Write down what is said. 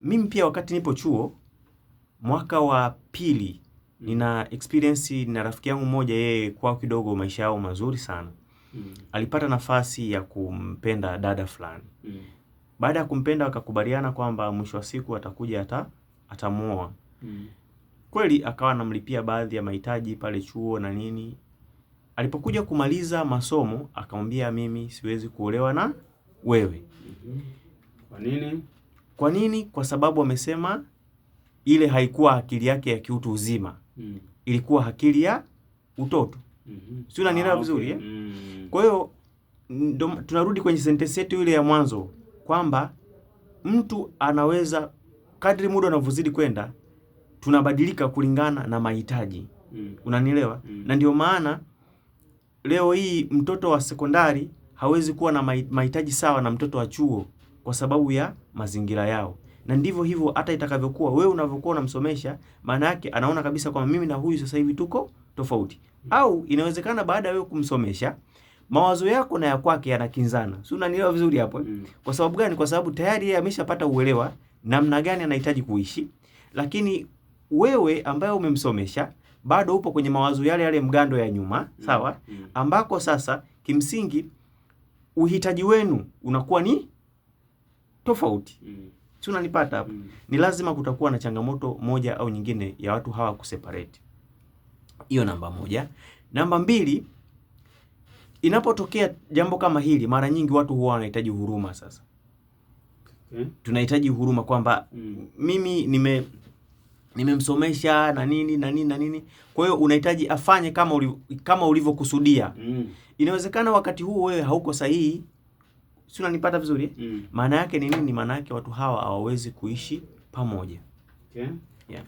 mimi pia wakati nipo chuo mwaka wa pili nina experience na rafiki yangu mmoja, yeye kwa kidogo maisha yao mazuri sana. Alipata nafasi ya kumpenda dada fulani. Baada ya kumpenda wakakubaliana kwamba mwisho wa siku atakuja atamuoa. Kweli akawa anamlipia baadhi ya mahitaji pale chuo na nini. Alipokuja kumaliza masomo akamwambia, mimi siwezi kuolewa na wewe. Kwa nini? Kwa nini? Kwa sababu amesema ile haikuwa akili yake ya kiutu uzima. Ilikuwa akili ya utoto. Si unanielewa vizuri okay. Kwa hiyo tunarudi kwenye sentence yetu ile ya mwanzo kwamba mtu anaweza, kadri muda unavyozidi kwenda tunabadilika kulingana na mahitaji. Unanielewa? Na ndio maana leo hii mtoto wa sekondari hawezi kuwa na mahitaji sawa na mtoto wa chuo kwa sababu ya mazingira yao. Na ndivyo hivyo hata itakavyokuwa wewe unavyokuwa unamsomesha, maana yake anaona kabisa kwamba mimi na huyu sasa hivi tuko tofauti. Au inawezekana baada ya wewe kumsomesha mawazo yako na ya kwake yanakinzana. Si unanielewa vizuri hapo? Kwa sababu gani? Kwa sababu tayari yeye ameshapata uelewa namna gani anahitaji kuishi, lakini wewe ambaye umemsomesha bado upo kwenye mawazo yale yale mgando ya nyuma, sawa? Ambako sasa kimsingi uhitaji wenu unakuwa ni tofauti. Si unanipata hapo? Ni lazima kutakuwa na changamoto moja au nyingine ya watu hawa kuseparate. Hiyo namba moja. Namba mbili, inapotokea jambo kama hili mara nyingi watu huwa wanahitaji huruma sasa. Tunahitaji huruma kwamba mimi nimemsomesha na nini. Kwa hiyo unahitaji afanye kama ulivyokusudia. Inawezekana wakati huu wewe hauko sahihi. Si unanipata vizuri? Maana yake ni nini? Maana yake watu hawa hawawezi kuishi pamoja. Okay. Yeah.